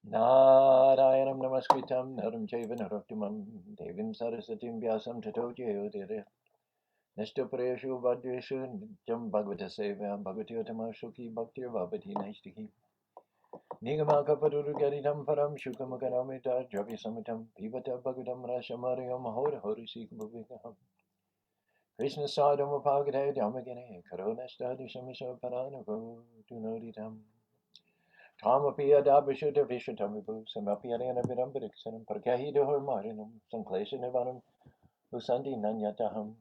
Narayanam namaskritam naram chaiva narottamam devim saraswatim vyasam tato jayodire. Nishtaparayashu vadveshu nityam bhagavata sevayam bhagavati uttamashuki bhaktir vavati naistiki. Nigamakaparuru garitam param shukamakaramita dravi samitam pivata bhagavatam rashamarayam hora hori sikabhuvikaham. Krishna sadam apagade dhamagane karonastadi shamisha paranavo dunoditam. Tamapi adabhishuddha vishuddhamibu samapyarena vidambadiksanam parkahidohormarinam sanklesha nivanam usanti nanyataham.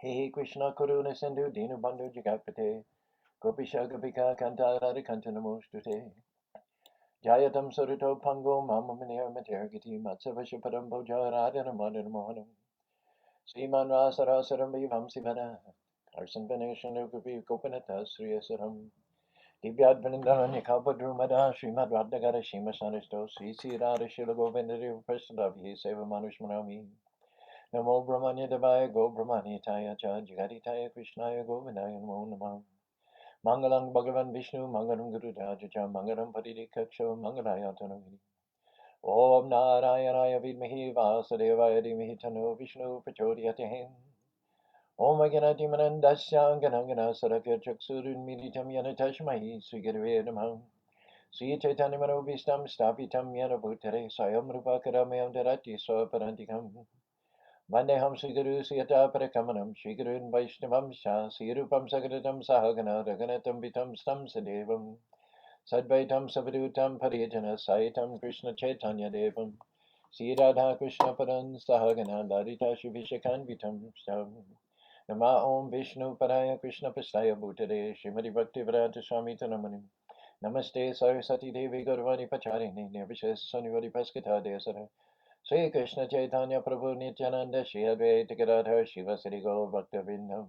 He Krishna Karuna Sindhu Dinu Bandhu Jagapate Gopisha Gopika Kanta Radha Kanta Namostute Jayatam Saruto Pango Mama Manir Matergati Matsavasha Padam Boja Radha Namadana Mohanam Sriman Rasara Saram Vivam Sivana Arsan Venation Ugupi Gopanata Sriyasaram Divyad Vinandana Kalpadrumada Srimad Radhagara Shima Sanisto Sri Sri Radha Shila Govindari Prasadavi Seva Manushmanami Namo Brahmanya Devaya Go Brahmanya Taya Cha Jagaritaya Krishnaya Govindaya Namo Namah Mangalam Bhagavan Vishnu Mangalam Guru Raja Cha Mangalam Paridi Kaksho Mangalaya Tanavini Om Narayanaya Vidmahi Vasudevaya Dhimahi Tano Vishnu Prachodayate Om Aganati Manandasya Ganangana Saraka Chaksurun Militam Yana Tashmahi Sugirve Namah Sri Chaitanya Manobhistam Stapitam Yana Bhutare Sayam Rupa Karamayam Darati Swaparantikam Vandeham Sri Siyata Parakamanam Sri Gurun Vaishnavam Sha Sri Rupam Sagadatam Sahagana Raganatam Vitam Stam Sadevam Sadvaitam Savadutam Parijana Saitam Krishna Chaitanya Devam Sri Radha Krishna Padan Sahagana Ladita Shubhishakan Vitam Stam Nama Om Vishnu Padaya Krishna Pastaya Bhutade Srimati Bhakti Vedanta Swami Tanamanim Namaste Sarasati Devi Gurvani Pacharini Nirvishas Sunivadi Paskata Desara Sri Krishna Chaitanya Prabhu Nityananda Shri Advaita Gadadhar Shiva Sri Gaur Bhaktavindam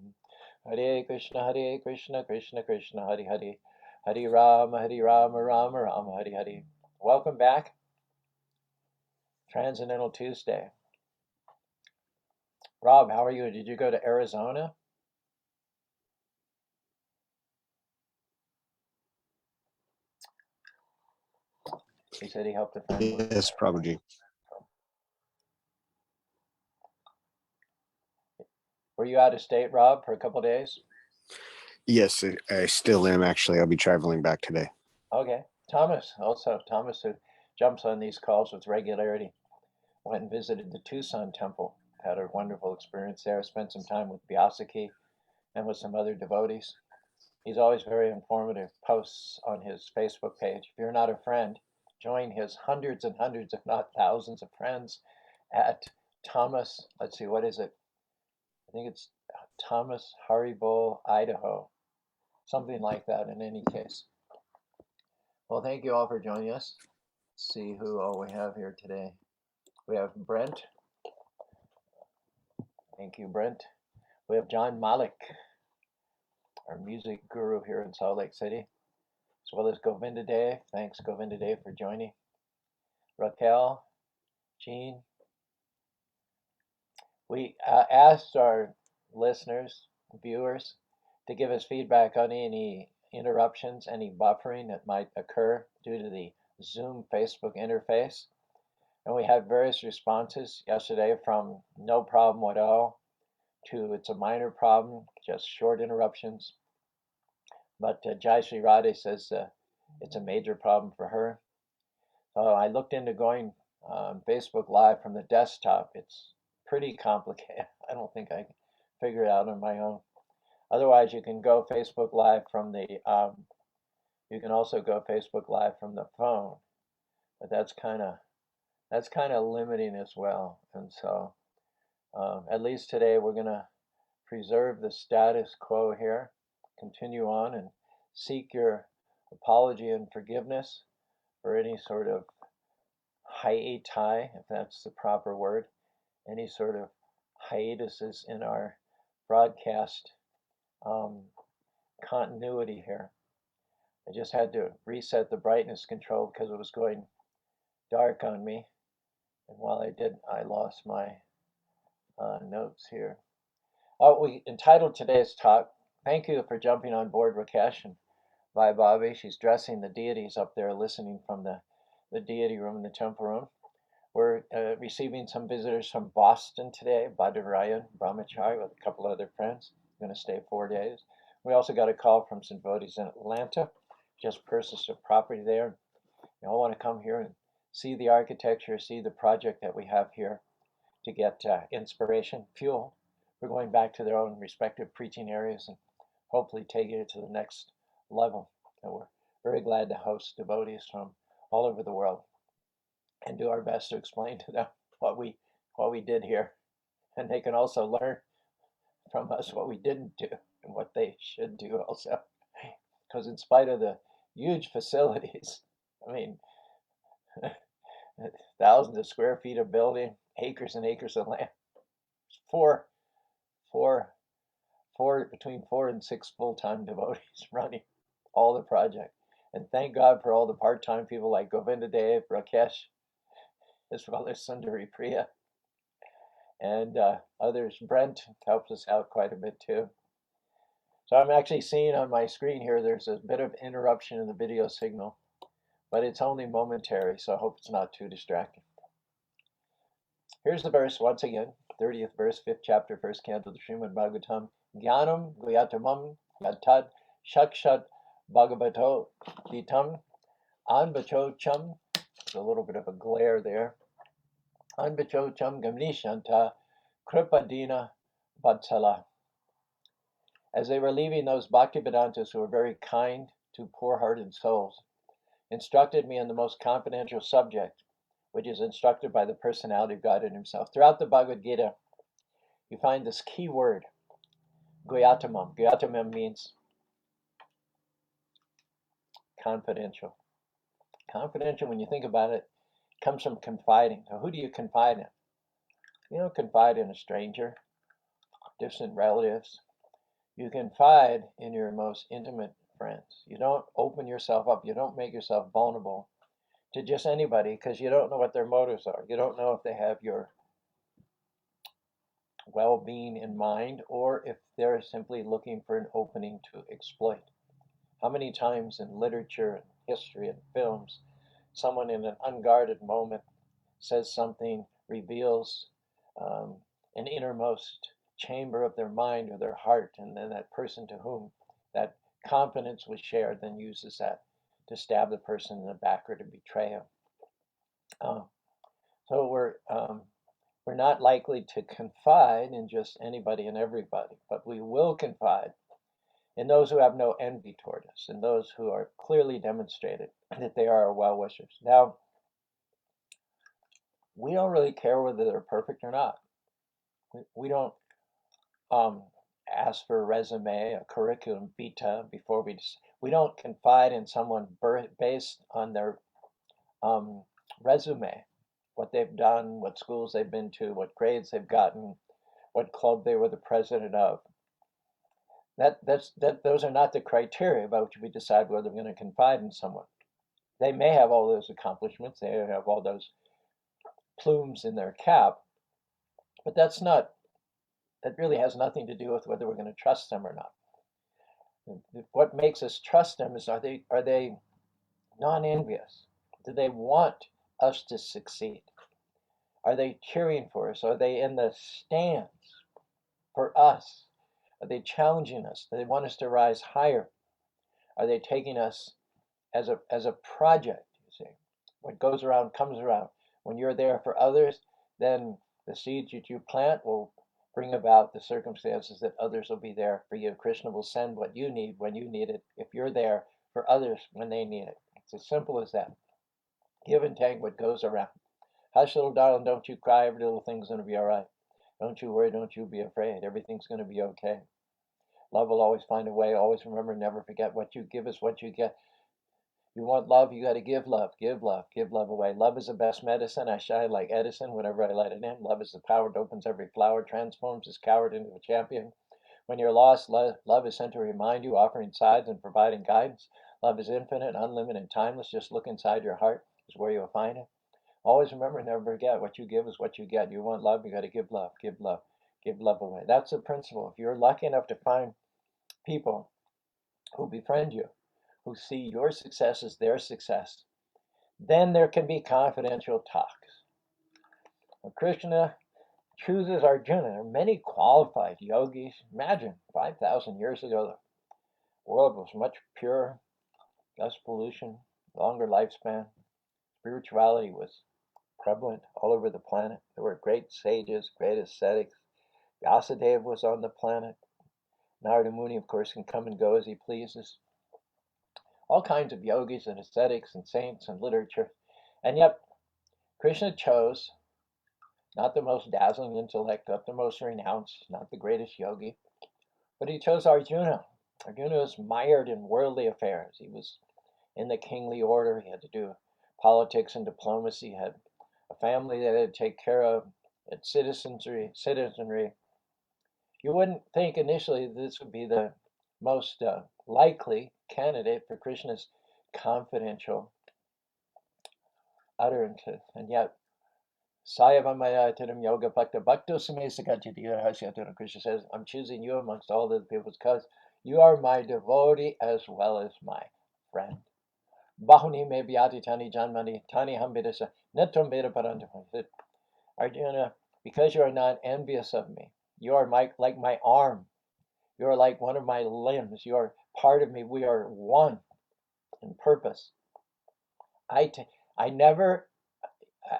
Hare Krishna Krishna Krishna Hare Hare Hare Rama Rama Rama Hare Hare. Welcome back. Transcendental Tuesday. Rob, how are you? Did you go to Arizona? He said he helped a friend. Yes, Prabhuji. Were you out of state, Rob, for a couple of days? Yes, I still am, actually. I'll be traveling back today. Okay. Thomas, who jumps on these calls with regularity, went and visited the Tucson temple. Had a wonderful experience there. Spent some time with Vyasaki and with some other devotees. He's always very informative, posts on his Facebook page. If you're not a friend, join his hundreds and hundreds, if not thousands of friends at Thomas, let's see, what is it? I think it's Thomas Haribo, Idaho. Something like that in any case. Well, thank you all for joining us. Let's see who all we have here today. We have Brent. Thank you, Brent. We have John Malik, our music guru here in Salt Lake City, as well as Govinda Dev. Thanks, Govinda Dev, for joining. Raquel, Jean. We asked our listeners, viewers, to give us feedback on any interruptions, any buffering that might occur due to the Zoom Facebook interface. And we had various responses yesterday, from no problem at all to it's a minor problem, just short interruptions. But Jai Sri Radhe says it's a major problem for her. So I looked into going Facebook Live from the desktop. It's pretty complicated. I don't think I can figure it out on my own. Otherwise, you can go Facebook Live from the. You can also go Facebook Live from the phone, but that's kind of limiting as well. And so, at least today, we're gonna preserve the status quo here, continue on, and seek your apology and forgiveness for any sort of hiatus, if that's the proper word, any sort of hiatuses in our broadcast continuity here. I just had to reset the brightness control because it was going dark on me. And while I did, I lost my notes here. We entitled today's talk, thank you for jumping on board, Rakesh, and by Bobby. She's dressing the deities up there, listening from the deity room in the temple room. We're receiving some visitors from Boston today, Badarayan Brahmachari with a couple other friends. We're going to stay 4 days. We also got a call from some devotees in Atlanta, just purchased a property there. You all want to come here and see the architecture, see the project that we have here to get inspiration, fuel. We're going back to their own respective preaching areas and hopefully taking it to the next level. And we're very glad to host devotees from all over the world and do our best to explain to them what we did here. And they can also learn from us what we didn't do and what they should do also. Because in spite of the huge facilities, I mean, thousands of square feet of building, acres and acres of land, between 4 and 6 full-time devotees running all the project. And thank God for all the part-time people like Govinda Dev, Rakesh, as well as Sundari Priya, and others. Brent helps us out quite a bit too. So I'm actually seeing on my screen here, there's a bit of interruption in the video signal, but it's only momentary, so I hope it's not too distracting. Here's the verse once again, 30th verse, 5th chapter, 1st canto of the Srimad Bhagavatam. Jnanam guyatamam yatad shakshat bhagavato ditam anbacho cham. There's a little bit of a glare there. Anbacho cham gamnishanta kripadina vatsala. As they were leaving, those Bhaktivedantas who were very kind to poor-hearted souls instructed me on the most confidential subject, which is instructed by the personality of God in himself. Throughout the Bhagavad Gita, you find this key word, guyatamam. Guyatamam means confidential. Confidential, when you think about it, comes from confiding. So who do you confide in? You don't confide in a stranger, distant relatives. You confide in your most intimate friends. You don't open yourself up. You don't make yourself vulnerable to just anybody because you don't know what their motives are. You don't know if they have your well-being in mind or if they're simply looking for an opening to exploit. How many times in literature and history and films, someone in an unguarded moment says something, reveals an innermost chamber of their mind or their heart, and then that person to whom that confidence was shared then uses that to stab the person in the back or to betray him. So we're not likely to confide in just anybody and everybody, but we will confide in those who have no envy toward us, and those who are clearly demonstrated that they are our well-wishers. Now, we don't really care whether they're perfect or not. We don't ask for a resume, a curriculum vitae before we don't confide in someone based on their resume, what they've done, what schools they've been to, what grades they've gotten, what club they were the president of. Those are not the criteria by which we decide whether we're going to confide in someone. They may have all those accomplishments, they have all those plumes in their cap, but that really has nothing to do with whether we're going to trust them or not. What makes us trust them is, are they non-envious? Do they want us to succeed? Are they cheering for us? Are they in the stands for us? Are they challenging us? Do they want us to rise higher? Are they taking us as a project? You see, what goes around comes around. When you're there for others, then the seeds that you plant will bring about the circumstances that others will be there for you. Krishna will send what you need when you need it, if you're there for others when they need it. It's as simple as that. Give and take what goes around. Hush, little darling, don't you cry. Every little thing's going to be all right. Don't you worry. Don't you be afraid. Everything's going to be okay. Love will always find a way. Always remember, never forget, what you give is what you get. You want love, you got to give love. Give love away. Love is the best medicine. I shine like Edison whenever I let it in. Love is the power that opens every flower, transforms this coward into a champion. When you're lost, love is sent to remind you, offering sides and providing guidance. Love is infinite, unlimited, and timeless. Just look inside your heart is where you'll find it. Always remember, never forget, what you give is what you get. You want love, you got to give love. Give love away. That's the principle. If you're lucky enough to find people who befriend you, who see your success as their success, then there can be confidential talks. Now, Krishna chooses Arjuna. There are many qualified yogis. Imagine, 5,000 years ago, the world was much purer, less pollution, longer lifespan. Spirituality was prevalent all over the planet. There were great sages, great ascetics. Vyasadeva was on the planet. Narada Muni, of course, can come and go as he pleases. All kinds of yogis and ascetics and saints and literature. And yet, Krishna chose not the most dazzling intellect, not the most renounced, not the greatest yogi, but he chose Arjuna. Arjuna was mired in worldly affairs. He was in the kingly order. He had to do politics and diplomacy. He had a family that he had to take care of, had citizenry. You wouldn't think initially this would be the most likely candidate for Krishna's confidential utterances. And yet, Sayavamaya yoga bhakta bhakto samesakachiti. Krishna says, I'm choosing you amongst all the people because you are my devotee as well as my friend. Bahuni me vyati tani janmani tani hambidasa netram veda parantapam. Arjuna, because you are not envious of me, you are like my arm. You are like one of my limbs. You are part of me. We are one in purpose.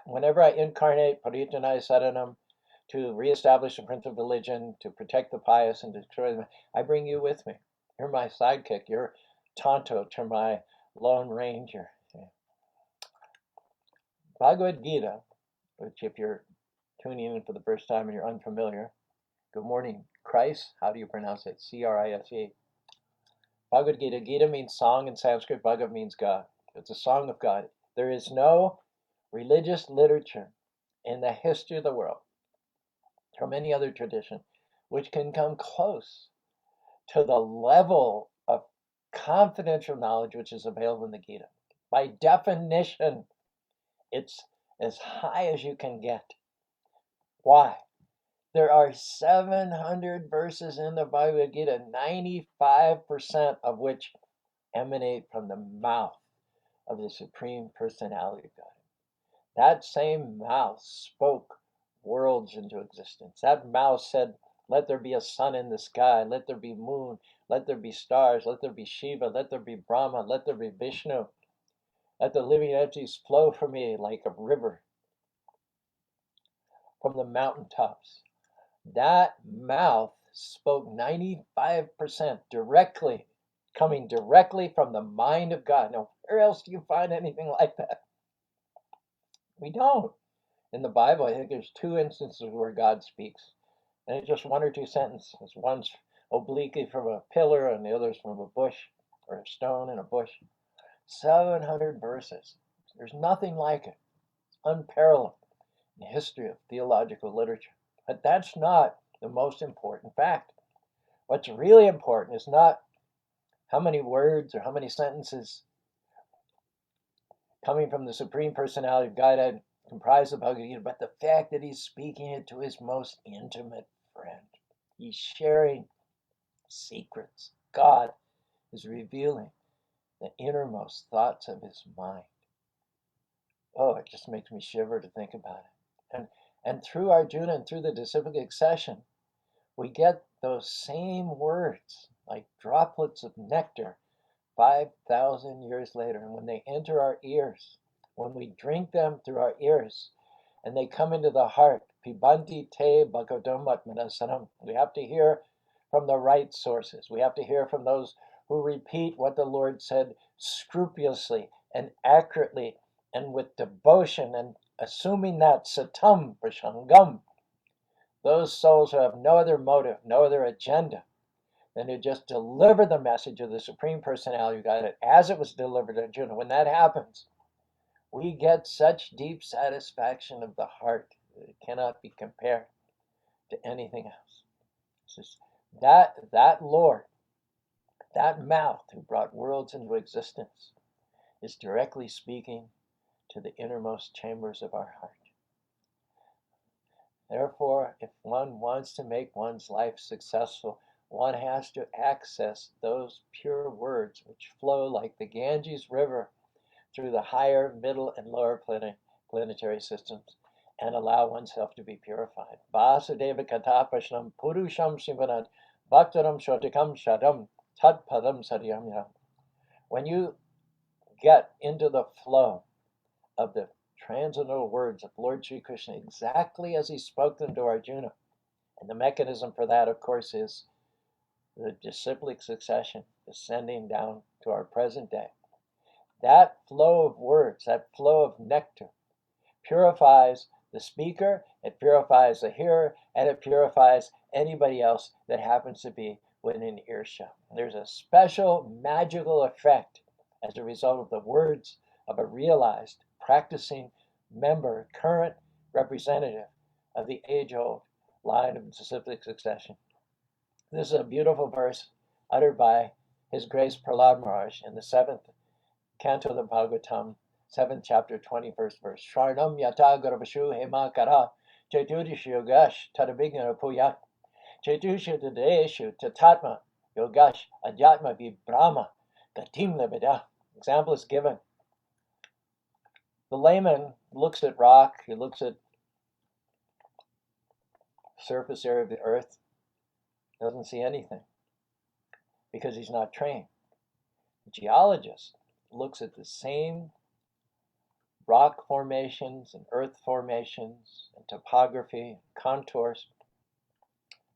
Whenever I incarnate, Paritanaya Saranam, to reestablish the Prince of Religion, to protect the pious and destroy them, I bring you with me. You're my sidekick. You're Tonto to my Lone Ranger. Bhagavad Gita, which if you're tuning in for the first time and you're unfamiliar, good morning, Christ. How do you pronounce it? Crise. Bhagavad Gita. Gita means song in Sanskrit. Bhagavad means God. It's a song of God. There is no religious literature in the history of the world, from any other tradition, which can come close to the level of confidential knowledge which is available in the Gita. By definition, it's as high as you can get. Why? There are 700 verses in the Bhagavad Gita, 95% of which emanate from the mouth of the Supreme Personality of God. That same mouth spoke worlds into existence. That mouth said, let there be a sun in the sky, let there be moon, let there be stars, let there be Shiva, let there be Brahma, let there be Vishnu. Let the living entities flow for me like a river from the mountaintops. That mouth spoke 95% directly, coming directly from the mind of God. Now, where else do you find anything like that? We don't. In the Bible, I think there's 2 instances where God speaks, and it's just 1 or 2 sentences. One's obliquely from a pillar, and the other's from a bush, or a stone and a bush. 700 verses. There's nothing like it. It's unparalleled in the history of theological literature. But that's not the most important fact. What's really important is not how many words or how many sentences coming from the Supreme Personality of God comprise the Bhagavad Gita, but the fact that he's speaking it to his most intimate friend. He's sharing secrets. God is revealing the innermost thoughts of his mind. Oh, it just makes me shiver to think about it. And through Arjuna and through the disciplic accession, we get those same words, like droplets of nectar, 5,000 years later. And when they enter our ears, when we drink them through our ears, and they come into the heart, pibanti te bhagavatam atmanasanam. We have to hear from the right sources. We have to hear from those who repeat what the Lord said scrupulously and accurately and with devotion, and assuming that satam prashangam. Those souls who have no other motive, no other agenda than to just deliver the message of the Supreme Personality of God as it was delivered to Arjuna. When that happens, we get such deep satisfaction of the heart that it cannot be compared to anything else. It's just that Lord, that mouth who brought worlds into existence, is directly speaking to the innermost chambers of our heart. Therefore, if one wants to make one's life successful, one has to access those pure words which flow like the Ganges River through the higher, middle, and lower planetary systems and allow oneself to be purified. Vasudeva katapashnam purusham shivanad bhaktaram shotikam shadam tatpadam saryamya. When you get into the flow of the transcendental words of Lord Sri Krishna exactly as he spoke them to Arjuna, and the mechanism for that, of course, is the disciplic succession descending down to our present day. That flow of words, that flow of nectar, purifies the speaker, it purifies the hearer, and it purifies anybody else that happens to be within earshot. There's a special magical effect as a result of the words of a realized, practicing member, current representative of the age-old line of disciplic succession. This is a beautiful verse uttered by His Grace Prahlad Maharaj in the 7th canto of the Bhagavatam, 7th chapter, 21st verse. Sharnam yata garbashu hema kara chaitudishu yogash tadabhigna puyat chaitudishu tadeshu tatatma yogash adhyatma vibrahma gatim lebeda. Example is given. The layman looks at rock, he looks at surface area of the earth, doesn't see anything because he's not trained. The geologist looks at the same rock formations and earth formations and topography, contours,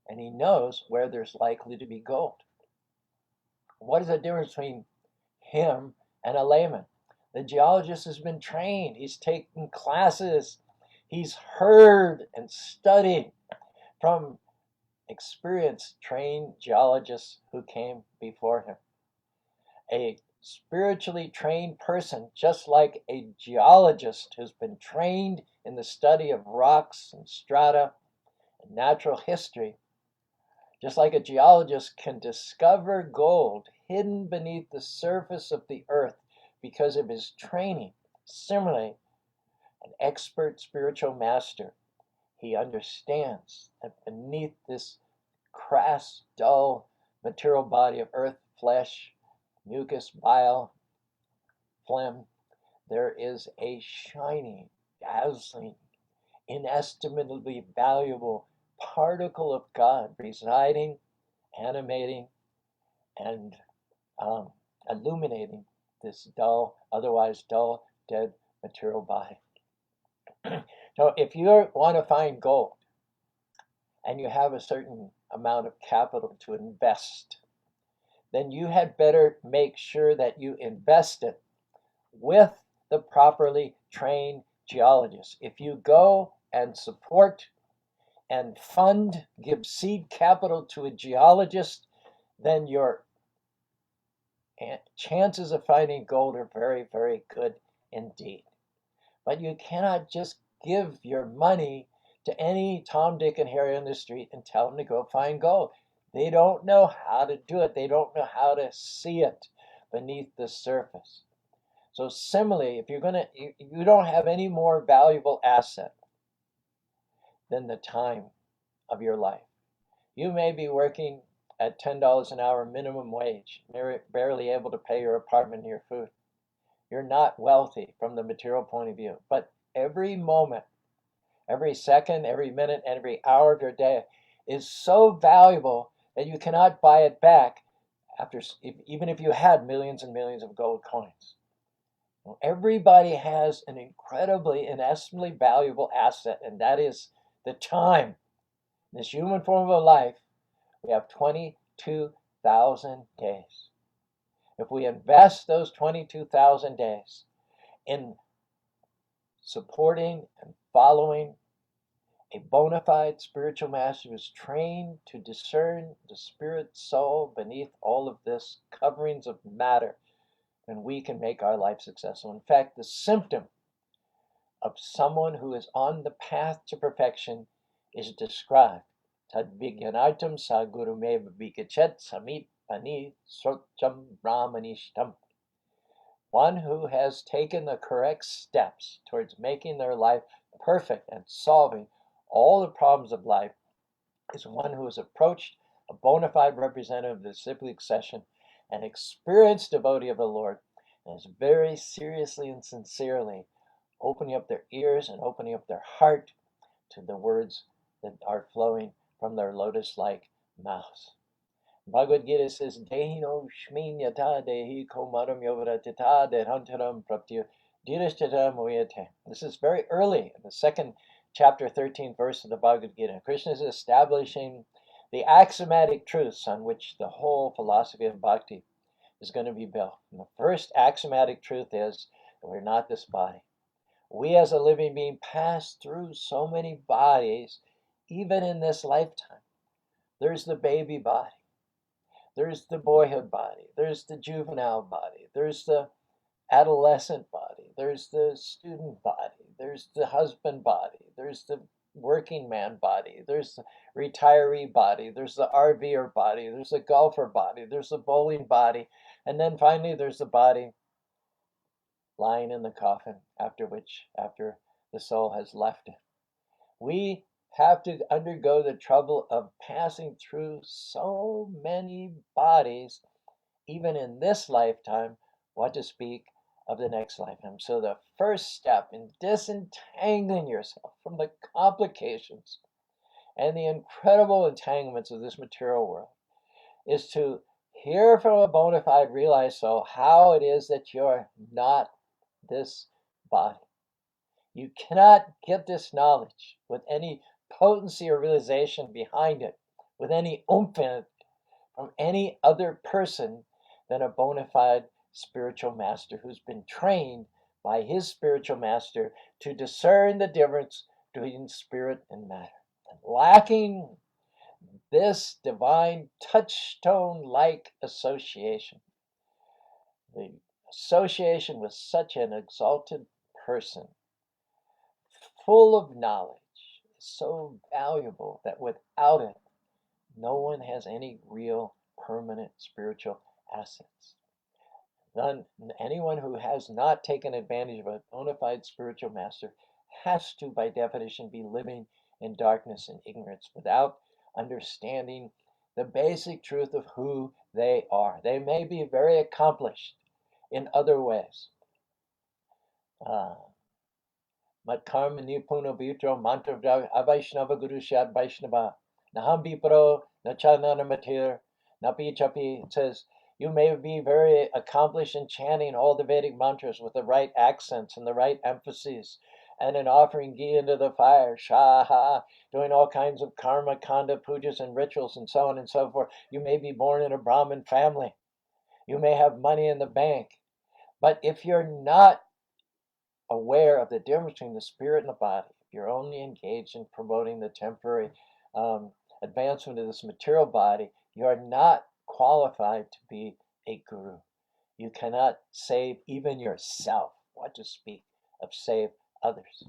and he knows where there's likely to be gold. What is the difference between him and a layman? The geologist has been trained, he's taken classes, he's heard and studied from experienced, trained geologists who came before him. A spiritually trained person, just like a geologist who's been trained in the study of rocks and strata and natural history, just like a geologist can discover gold hidden beneath the surface of the earth because of his training. Similarly, an expert spiritual master, he understands that beneath this crass, dull, material body of earth, flesh, mucus, bile, phlegm, there is a shining, dazzling, inestimably valuable particle of God residing, animating, and illuminating this dull, otherwise dull, dead material body. So if you want to find gold and you have a certain amount of capital to invest, then you had better make sure that you invest it with the properly trained geologist. If you go and support and fund, give seed capital to a geologist, then your chances of finding gold are very, very good indeed. But you cannot just give your money to any Tom, Dick, and Harry on the street and tell them to go find gold. They don't know how to do it. They don't know how to see it beneath the surface. So similarly, if you don't have any more valuable asset than the time of your life. You may be working at $10 an hour minimum wage, barely able to pay your apartment and your food. You're not wealthy from the material point of view, but every moment, every second, every minute, and every hour of your day is so valuable that you cannot buy it back even if you had millions and millions of gold coins. Everybody has an incredibly, inestimably valuable asset, and that is the time. In this human form of life, we have 22,000 days. If we invest those 22,000 days in supporting and following a bona fide spiritual master who is trained to discern the spirit soul beneath all of this coverings of matter, then we can make our life successful. In fact, the symptom of someone who is on the path to perfection is described. Tad vigyanaitam sa gurumeva vikachet samit pani socham brahmanishtam. One who has taken the correct steps towards making their life perfect and solving all the problems of life is one who has approached a bona fide representative of the disciplic session, an experienced devotee of the Lord, and is very seriously and sincerely opening up their ears and opening up their heart to the words that are flowing from their lotus-like mouths. Bhagavad Gita says, Dehino shminyata dehi komaram yovaratita dehantaram praptya dirashtata moyate. This is very early in the second chapter, 13th verse of the Bhagavad Gita. Krishna is establishing the axiomatic truths on which the whole philosophy of bhakti is going to be built. And the first axiomatic truth is that we're not this body. We as a living being pass through so many bodies, even in this lifetime. There's the baby body. There's the boyhood body. There's the juvenile body. There's the adolescent body. There's the student body. There's the husband body. There's the working man body. There's the retiree body. There's the RVer body. There's the golfer body. There's the bowling body. And then finally there's the body lying in the coffin, after the soul has left it. We have to undergo the trouble of passing through so many bodies, even in this lifetime, what to speak of the next lifetime. So the first step in disentangling yourself from the complications and the incredible entanglements of this material world is to hear from a bona fide realized soul how it is that you're not this body. You cannot get this knowledge with any potency or realization behind it, with any oomph in it, from any other person than a bona fide spiritual master who's been trained by his spiritual master to discern the difference between spirit and matter. And lacking this divine touchstone-like association, the association with such an exalted person, full of knowledge, is so valuable that without it, no one has any real permanent spiritual assets. Anyone who has not taken advantage of a bona fide spiritual master has to, by definition, be living in darkness and ignorance without understanding the basic truth of who they are. They may be very accomplished in other ways. Matkarma nipuno vitro mantra avaishnava guru shad vaishnava naham vipro nachanana matir napi chapi. It says, you may be very accomplished in chanting all the Vedic mantras with the right accents and the right emphases, and in offering ghee into the fire, shaha, doing all kinds of karma, kanda, pujas, and rituals, and so on and so forth. You may be born in a Brahmin family. You may have money in the bank. But if you're not aware of the difference between the spirit and the body, if you're only engaged in promoting the temporary advancement of this material body, you are not qualified to be a guru. You cannot save even yourself, what to speak of save others.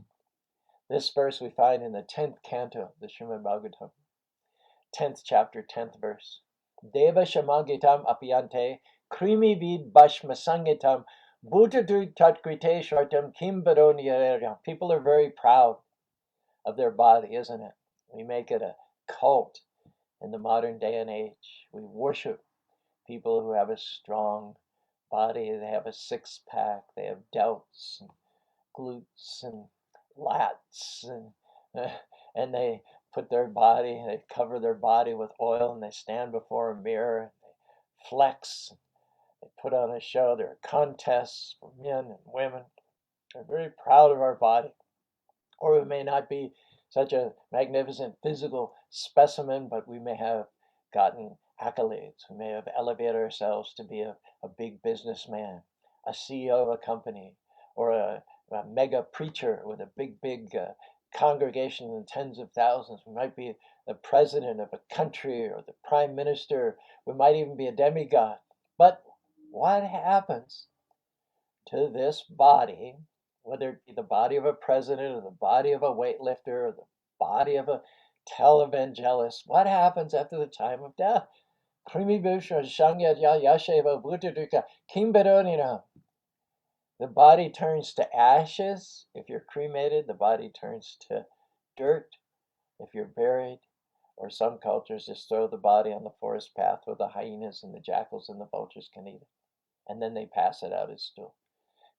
This verse we find in the 10th canto of the Srimad Bhagavatam, 10th chapter, 10th verse. Deva shamangitam apyante krimi vid bhashmasangitam bhutadu tatkrite shartam kimbaro niyarya. People are very proud of their body, isn't it? We make it a cult in the modern day and age. We worship people who have a strong body. They have a six-pack. They have delts and glutes and lats, and they they cover their body with oil, and they stand before a mirror, and they flex, they put on a show. There are contests for men and women. We're very proud of our body. Or we may not be such a magnificent physical specimen, but we may have gotten accolades. We may have elevated ourselves to be a big businessman, a CEO of a company, or a mega preacher with a big congregation in tens of thousands. We might be the president of a country or the prime minister. We might even be a demigod. But what happens to this body, whether it be the body of a president or the body of a weightlifter or the body of a televangelist? What happens after the time of death? The body turns to ashes if you're cremated. The body turns to dirt if you're buried. Or some cultures just throw the body on the forest path where the hyenas and the jackals and the vultures can eat it. And then they pass it out as stool.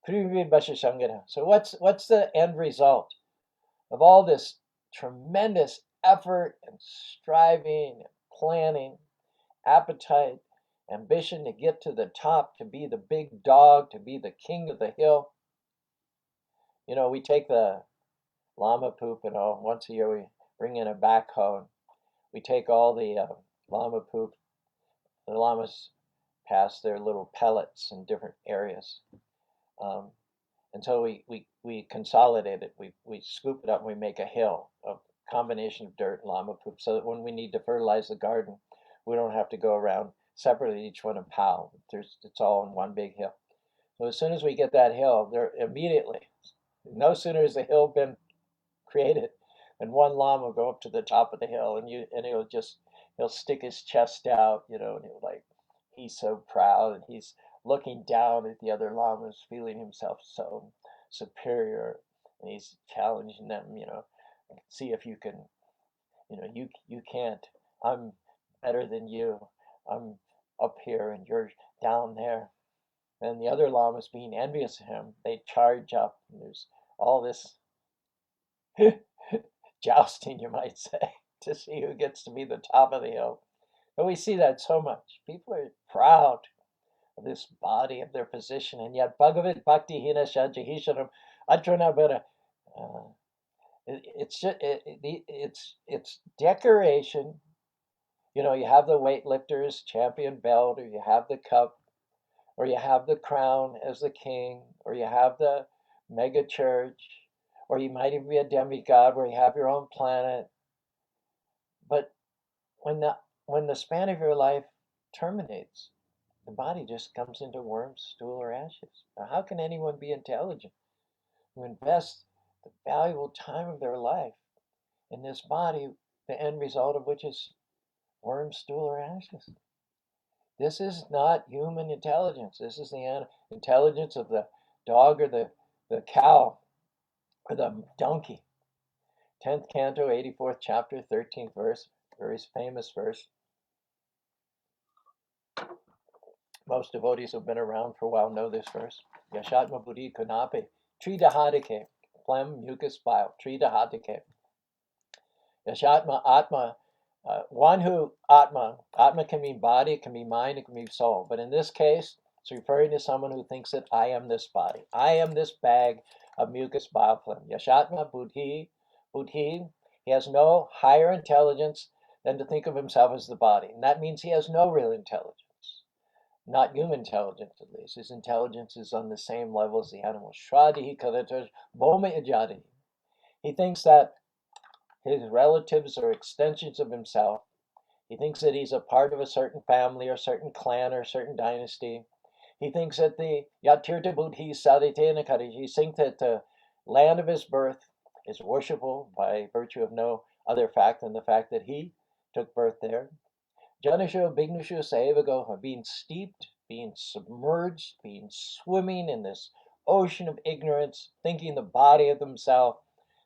So what's the end result of all this tremendous effort and striving and planning, appetite, ambition to get to the top, to be the big dog, to be the king of the hill? We take the llama poop, once a year we bring in a backhoe and we take all the llama poop. The llamas pass their little pellets in different areas. And so we consolidate it. We scoop it up and we make a hill, a combination of dirt and llama poop, so that when we need to fertilize the garden, we don't have to go around separately each one and pile. It's all in one big hill. So as soon as we get that hill, there immediately, no sooner has the hill been created, and one llama will go up to the top of the hill, and he'll stick his chest out, and he's so proud, and he's looking down at the other llamas, feeling himself so superior, and he's challenging them, see if you can, you can't. I'm better than you. I'm up here, and you're down there. And the other llamas, being envious of him, they charge up, and there's all this jousting, you might say, to see who gets to be the top of the hill. But we see that so much. People are proud of this body, of their position, and yet Bhagavat Bhakti Hina Shajahisharam Atrana it's decoration. You have the weightlifter's champion belt, or you have the cup, or you have the crown as the king, or you have the mega church, or you might even be a demigod where you have your own planet. But when the span of your life terminates, the body just comes into worms, stool, or ashes. Now, how can anyone be intelligent who invests the valuable time of their life in this body, the end result of which is worm, stool, or ashes? This is not human intelligence. This is the intelligence of the dog or the cow or the donkey. 10th canto, 84th chapter, 13th verse, very famous verse. Most devotees who have been around for a while know this verse. Yashatma buddhi kunape, tridahadike, phlegm, mucus, bile, tridahadike. Yashatma atma, one who atma can mean body, it can be mind, it can be soul. But in this case, it's referring to someone who thinks that I am this body. I am this bag of mucus, bile, phlegm. Yashatma buddhi, he has no higher intelligence than to think of himself as the body. And that means he has no real intelligence. Not human intelligence, at least. His intelligence is on the same level as the animals. He thinks that his relatives are extensions of himself. He thinks that he's a part of a certain family or a certain clan or a certain dynasty. He thinks that the Yatirta Buddhi Saditena Kari, he thinks that the land of his birth is worshipable by virtue of no other fact than the fact that he took birth there. Janashu, Bignushu, Saevago, being steeped, being submerged, being swimming in this ocean of ignorance, thinking the body of himself,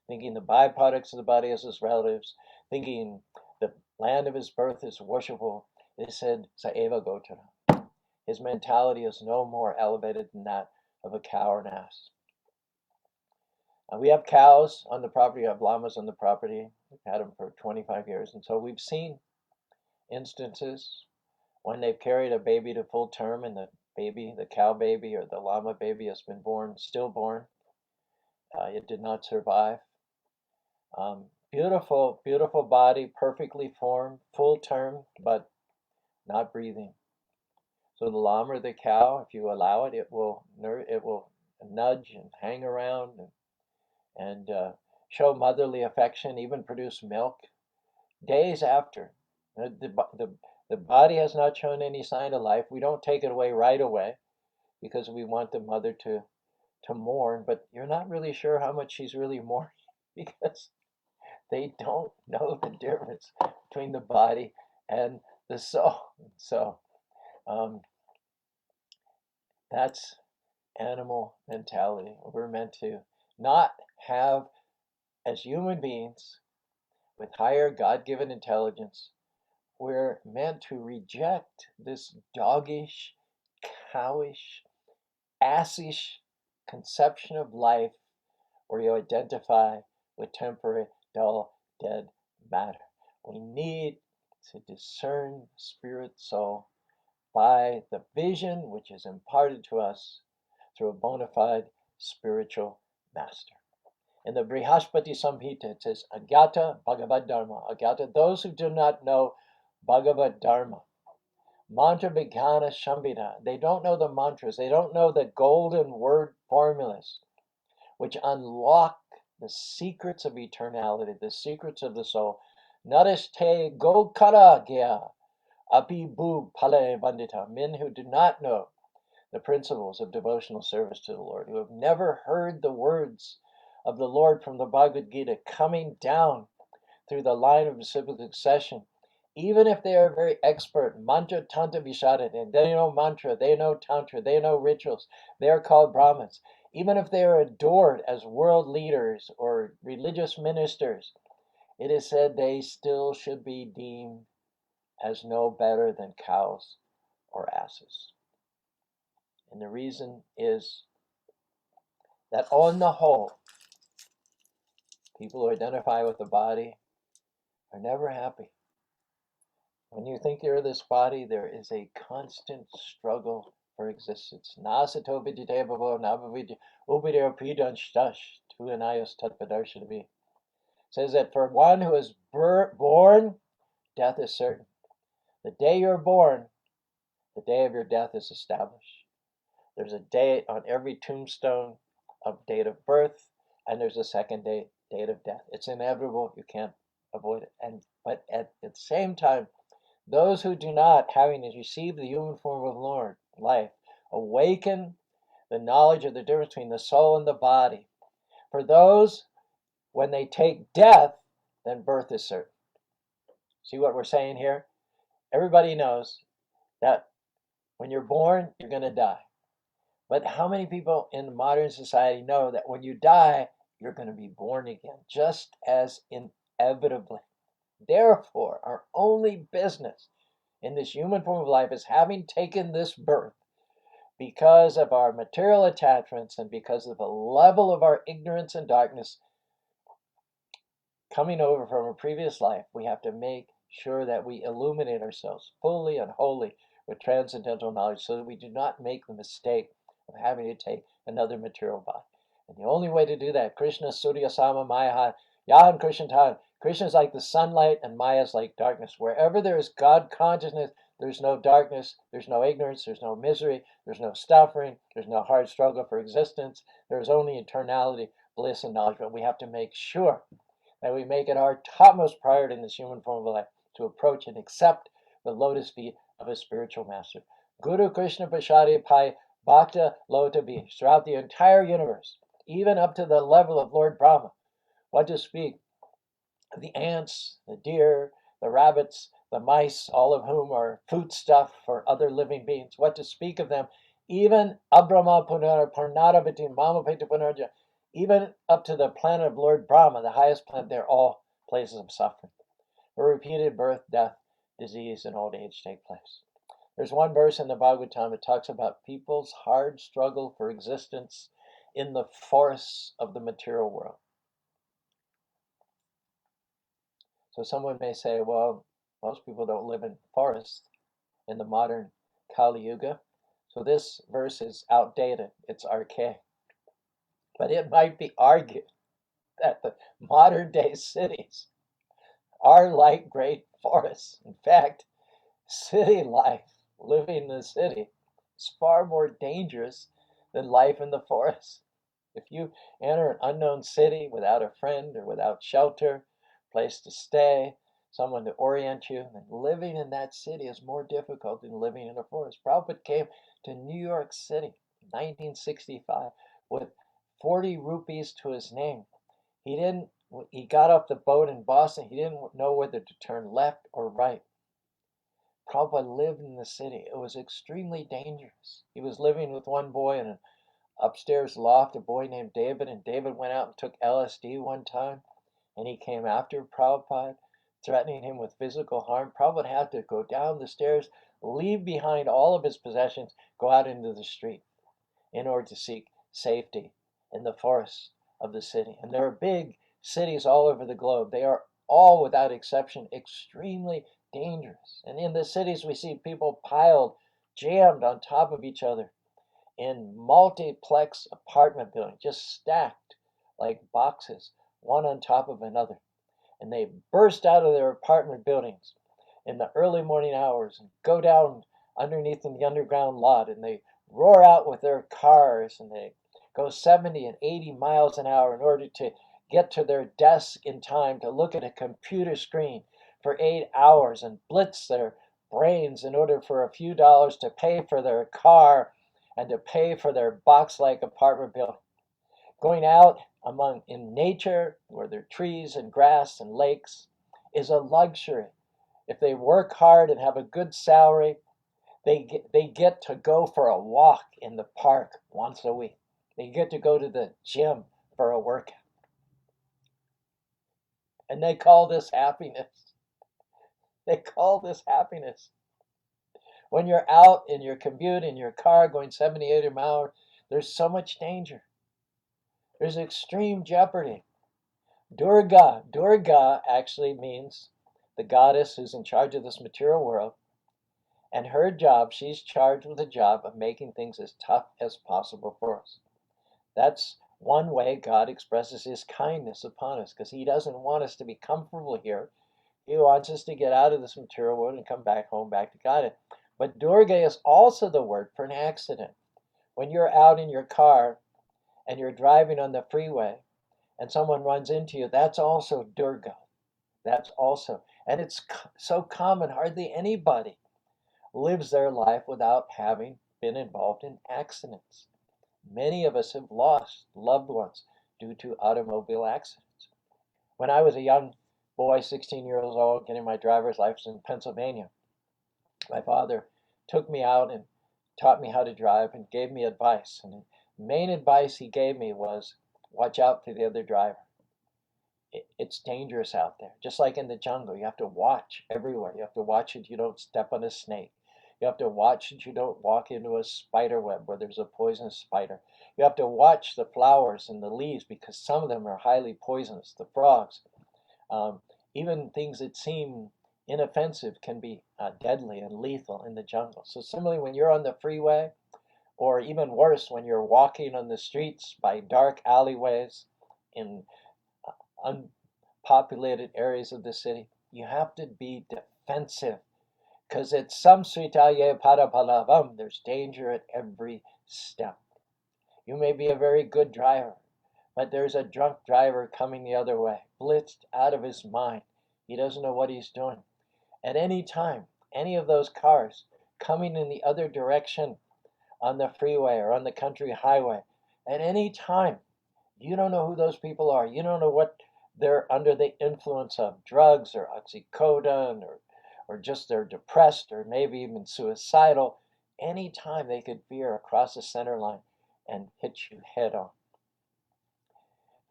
thinking the byproducts of the body as his relatives, thinking the land of his birth is worshipable. It said, Saeva Gotara. His mentality is no more elevated than that of a cow or an ass. We have cows on the property, we have llamas on the property. We've had them for 25 years, and so we've seen instances when they've carried a baby to full term and the cow baby or the llama baby has been born, stillborn. It did not survive. Beautiful, beautiful body, perfectly formed, full term, but not breathing. So the llama or the cow, if you allow it, it will nudge and hang around and show motherly affection, even produce milk days after. The body has not shown any sign of life. We don't take it away right away because we want the mother to mourn, but you're not really sure how much she's really mourning because they don't know the difference between the body and the soul. So that's animal mentality. We're meant to not have, as human beings, with higher God-given intelligence, we're meant to reject this doggish, cowish, assish conception of life where you identify with temporary, dull, dead matter. We need to discern spirit soul by the vision which is imparted to us through a bona fide spiritual master. In the Brihaspati Samhita, it says, Agyata Bhagavad Dharma. Agyata, those who do not know Bhagavad Dharma. Mantra Vigyana Shambhita. They don't know the mantras. They don't know the golden word formulas which unlock the secrets of eternality, the secrets of the soul. Nariste Gokara Gya Api Bu Pale Bandita. Men who do not know the principles of devotional service to the Lord, who have never heard the words of the Lord from the Bhagavad Gita coming down through the line of reciprocal succession, even if they are very expert, mantra, tantra, vishada, and they know mantra, they know tantra, they know rituals, they are called Brahmins. Even if they are adored as world leaders or religious ministers, it is said they still should be deemed as no better than cows or asses. And the reason is that on the whole, people who identify with the body are never happy. When you think you're this body, there is a constant struggle for existence. Nasato vidite bhavo nabhavidya ubidya pidan shtash tuanayas tatpadarshanavi. Says that for one who is born, death is certain. The day you're born, the day of your death is established. There's a date on every tombstone of date of birth, and there's a second date of death. It's inevitable. You can't avoid it. But at the same time, those who do not, having received the human form of Lord, life, awaken the knowledge of the difference between the soul and the body. For those, when they take death, then birth is certain. See what we're saying here? Everybody knows that when you're born, you're going to die. But how many people in modern society know that when you die, you're going to be born again, just as inevitably? Therefore, our only business in this human form of life is having taken this birth because of our material attachments and because of the level of our ignorance and darkness coming over from a previous life. We have to make sure that we illuminate ourselves fully and wholly with transcendental knowledge so that we do not make the mistake of having to take another material body. And the only way to do that, Krishna Surya Sama Maya Yahan Krishna, Krishna is like the sunlight and Maya is like darkness. Wherever there is God consciousness, there's no darkness, there's no ignorance, there's no misery, there's no suffering, there's no hard struggle for existence. There's only eternality, bliss, and knowledge. But we have to make sure that we make it our topmost priority in this human form of life to approach and accept the lotus feet of a spiritual master. Guru Krishna Prasadi Pai Bhakta Lota Beach, throughout the entire universe, even up to the level of Lord Brahma. What to speak of the ants, the deer, the rabbits, the mice, all of whom are foodstuff for other living beings. What to speak of them, even Abrahma Purnarabhati Mamapeta Punarja, even up to the planet of Lord Brahma, the highest planet, they're all places of suffering, where repeated birth, death, disease, and old age take place. There's one verse in the Bhagavatam that talks about people's hard struggle for existence in the forests of the material world. So someone may say, well, most people don't live in forests in the modern Kali Yuga, so this verse is outdated, it's archaic. But it might be argued that the modern day cities are like great forests. In fact, city life, living in the city, is far more dangerous than life in the forest. If you enter an unknown city without a friend or without shelter, place to stay, someone to orient you, then living in that city is more difficult than living in a forest. Prabhupada came to New York City in 1965 with 40 rupees to his name. He got off the boat in Boston. He didn't know whether to turn left or right. Prabhupada lived in the city. It was extremely dangerous. He was living with one boy in an upstairs loft, a boy named David, and David went out and took LSD one time, and he came after Prabhupada, threatening him with physical harm, Prabhupada had to go down the stairs, leave behind all of his possessions, go out into the street in order to seek safety in the forests of the city. And there are big cities all over the globe. They are all, without exception, extremely dangerous. And in the cities, we see people piled, jammed on top of each other in multiplex apartment buildings, just stacked like boxes, one on top of another. And they burst out of their apartment buildings in the early morning hours and go down underneath in the underground lot, and they roar out with their cars, and they go 70 and 80 miles an hour in order to get to their desk in time to look at a computer screen for 8 hours and blitz their brains in order for a few dollars to pay for their car and to pay for their box-like apartment building. Going out in nature where there are trees and grass and lakes is a luxury. If they work hard and have a good salary, they get to go for a walk in the park once a week. They get to go to the gym for a workout. And they call this happiness. They call this happiness. When you're out in your commute, in your car, going 70, 80 miles, there's so much danger. There's extreme jeopardy. Durga actually means the goddess who's in charge of this material world. And her job, she's charged with the job of making things as tough as possible for us. That's one way God expresses his kindness upon us, because he doesn't want us to be comfortable here. He wants us to get out of this material world and come back home, back to God. But Durga is also the word for an accident. When you're out in your car and you're driving on the freeway and someone runs into you, that's also Durga. That's also. And it's so common, hardly anybody lives their life without having been involved in accidents. Many of us have lost loved ones due to automobile accidents. When I was a young boy, 16 years old, getting my driver's license in Pennsylvania, my father took me out and taught me how to drive and gave me advice. And the main advice he gave me was, watch out for the other driver. It's dangerous out there. Just like in the jungle, you have to watch everywhere. You have to watch that you don't step on a snake. You have to watch that you don't walk into a spider web where there's a poisonous spider. You have to watch the flowers and the leaves because some of them are highly poisonous, the frogs. Even things that seem inoffensive can be deadly and lethal in the jungle. So similarly, when you're on the freeway, or even worse, when you're walking on the streets by dark alleyways in unpopulated areas of the city, you have to be defensive, because it's samsritaye parapalavam. There's danger at every step. You may be a very good driver, but there's a drunk driver coming the other way, blitzed out of his mind. He doesn't know what he's doing. At any time, any of those cars coming in the other direction on the freeway or on the country highway, at any time, you don't know who those people are. You don't know what they're under the influence of, drugs or oxycodone, or just they're depressed or maybe even suicidal. Anytime they could veer across the center line and hit you head on.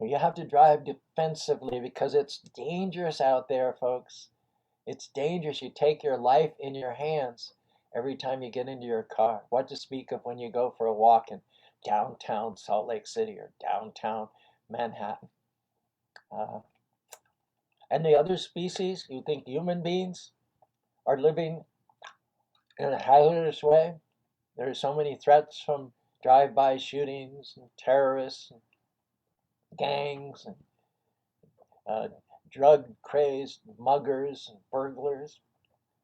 You have to drive defensively because it's dangerous out there, folks. It's dangerous. You take your life in your hands every time you get into your car. What to speak of when you go for a walk in downtown Salt Lake City or downtown Manhattan. And the other species, you think human beings are living in a hazardous way? There are so many threats from drive-by shootings and terrorists and gangs and drug-crazed muggers and burglars.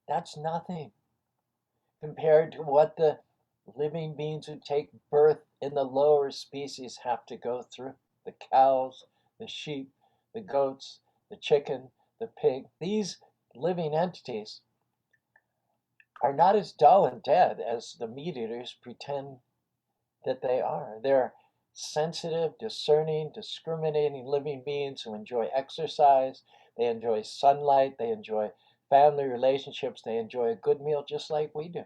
That's nothing compared to what the living beings who take birth in the lower species have to go through. The cows, the sheep, the goats, the chicken, the pig. These living entities are not as dull and dead as the meat eaters pretend that they are. They're sensitive, discerning, discriminating living beings who enjoy exercise, they enjoy sunlight, they enjoy family relationships, they enjoy a good meal just like we do.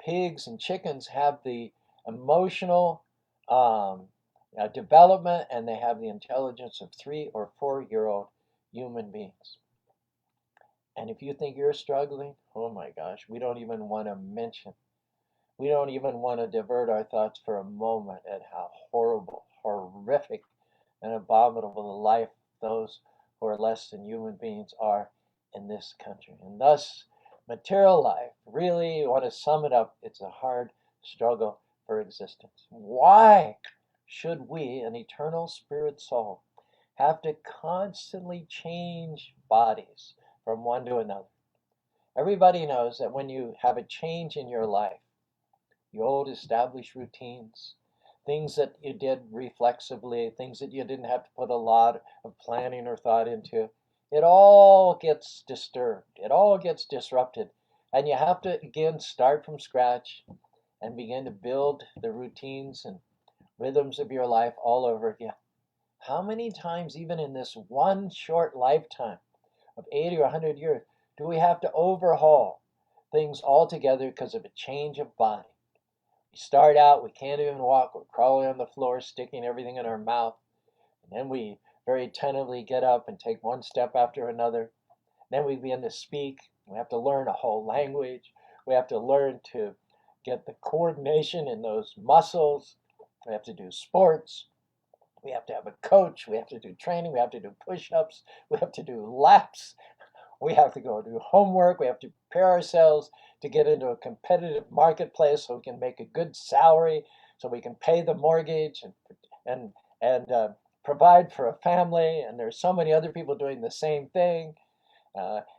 Pigs and chickens have the emotional development, and they have the intelligence of 3 or 4-year-old human beings. And if you think you're struggling, oh my gosh, we don't even want to mention, we don't even want to divert our thoughts for a moment at how horrible, horrific, and abominable the life those who are less than human beings are in this country. And thus, material life, really, you want to sum it up, it's a hard struggle for existence. Why should we, an eternal spirit soul, have to constantly change bodies from one to another? Everybody knows that when you have a change in your life, the old established routines, things that you did reflexively, things that you didn't have to put a lot of planning or thought into, it all gets disturbed. It all gets disrupted. And you have to, again, start from scratch and begin to build the routines and rhythms of your life all over again. How many times, even in this one short lifetime of 80 or 100 years, do we have to overhaul things altogether because of a change of body? We start out, we can't even walk, we're crawling on the floor, sticking everything in our mouth. And then we very tentatively get up and take one step after another. Then we begin to speak. We have to learn a whole language. We have to learn to get the coordination in those muscles. We have to do sports. We have to have a coach. We have to do training. We have to do push-ups. We have to do laps. We have to go do homework. We have to prepare ourselves to get into a competitive marketplace so we can make a good salary, so we can pay the mortgage and provide for a family. And there's so many other people doing the same thing.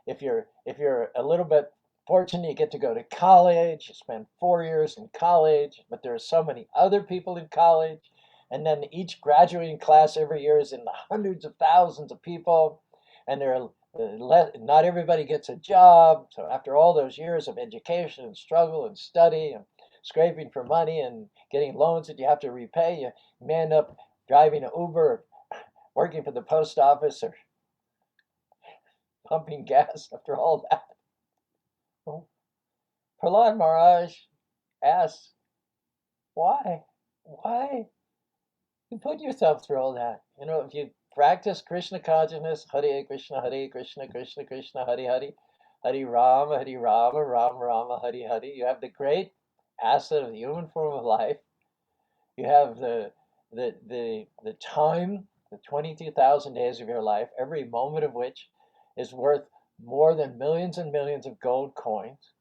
If you're a little bit fortunate, you get to go to college. You spend 4 years in college, but there are so many other people in college. And then each graduating class every year is in the hundreds of thousands of people, and there are not everybody gets a job. So after all those years of education and struggle and study and scraping for money and getting loans that you have to repay, you may end up driving an Uber, working for the post office, or pumping gas after all that. Well, Prahlad Maharaj asks, why? Why? You put yourself through all that. If you practice Krishna consciousness, Hare Krishna, Krishna Krishna, Hare Hare, Hare Rama, Rama Rama, Hare Hare. You have the great asset of the human form of life. You have the time, the 22,000 days of your life, every moment of which is worth more than millions and millions of gold coins.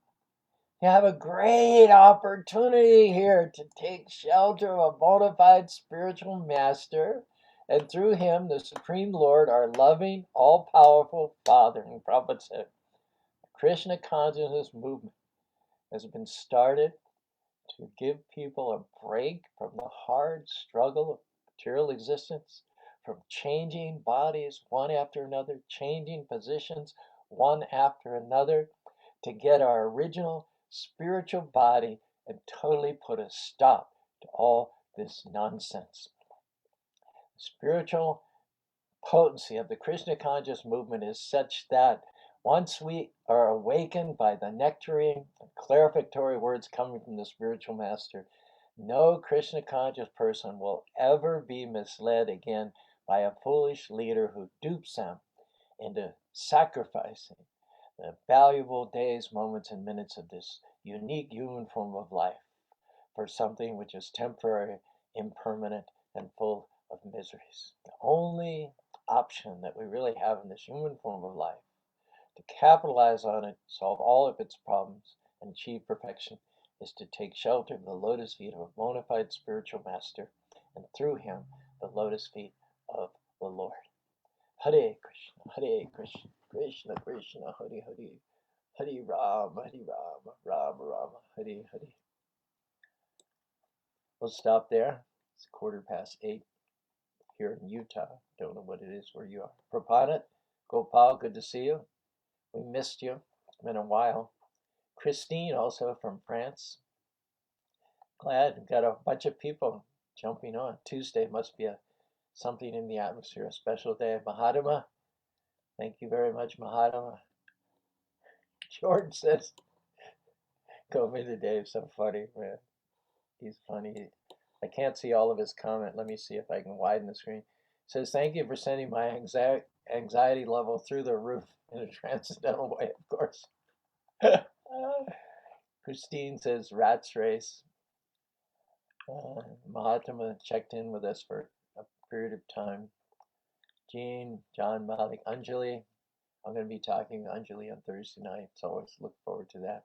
You have a great opportunity here to take shelter of a bona fide spiritual master, and through him, the Supreme Lord, our loving, all-powerful Father. And Prabhupada said, the Krishna consciousness movement has been started to give people a break from the hard struggle of material existence, from changing bodies one after another, changing positions one after another, to get our original spiritual body and totally put a stop to all this nonsense. The spiritual potency of the Krishna conscious movement is such that once we are awakened by the nectarine and clarificatory words coming from the spiritual master, no Krishna conscious person will ever be misled again by a foolish leader who dupes them into sacrificing the valuable days, moments, and minutes of this unique human form of life for something which is temporary, impermanent, and full of miseries. The only option that we really have in this human form of life to capitalize on it, solve all of its problems, and achieve perfection is to take shelter of the lotus feet of a bona fide spiritual master, and through him, the lotus feet of the Lord. Hare Krishna, Krishna Krishna, Hare Hare, Hare Rama, Rama Rama, Hare Hare. We'll stop there. It's 8:15 here in Utah. Don't know what it is where you are. Prabhupada, Gopal, good to see you. We missed you. It's been a while. Christine, also from France. Glad we've got a bunch of people jumping on. Tuesday must be something in the atmosphere, a special day. Mahadama, thank you very much, Mahadama. George says, Govinda Dave's so funny, man. He's funny. I can't see all of his comment. Let me see if I can widen the screen. It says, thank you for sending my anxiety level through the roof in a transcendental way, of course. Christine says, rat's race. Mahatma checked in with us for a period of time. Jean, John Malik, Anjali. I'm going to be talking to Anjali on Thursday night, so always look forward to that.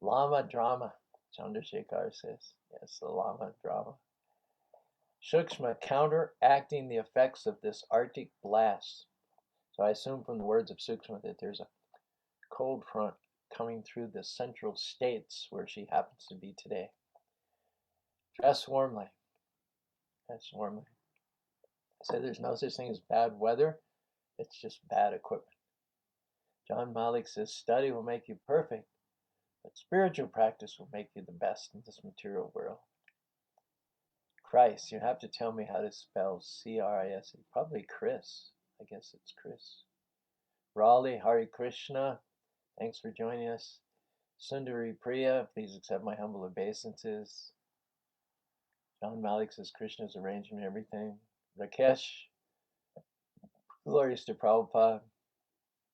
Lama drama, Chandrasekhar says. Yes, the Lama drama. Shukshma, counteracting the effects of this Arctic blast. So I assume from the words of Sukshma that there's a cold front coming through the central states where she happens to be today. Dress warmly. Dress warmly. So there's no such thing as bad weather. It's just bad equipment. John Malik says, study will make you perfect, but spiritual practice will make you the best in this material world. Christ, you have to tell me how to spell C-R-I-S-E. Probably Chris. I guess it's Chris. Raleigh, Hare Krishna. Thanks for joining us. Sundari Priya, please accept my humble obeisances. John Malik says Krishna's arranging everything. Rakesh, glorious to Prabhupada.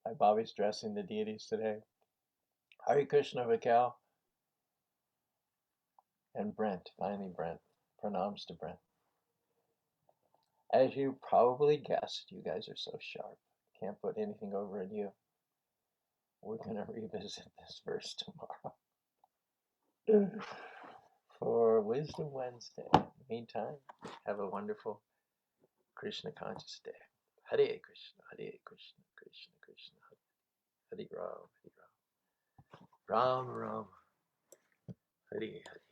My Bobby's dressing the deities today. Hare Krishna, Raquel. And Brent, finally Brent. Pranams to Brent. As you probably guessed, you guys are so sharp. Can't put anything over in you. We're going to revisit this verse tomorrow for Wisdom Wednesday. In the meantime, have a wonderful Krishna conscious day. Hare Krishna, Hare Krishna, Krishna Krishna, Hare Ram, Hare Ram, Ram Ram, Hare Hare.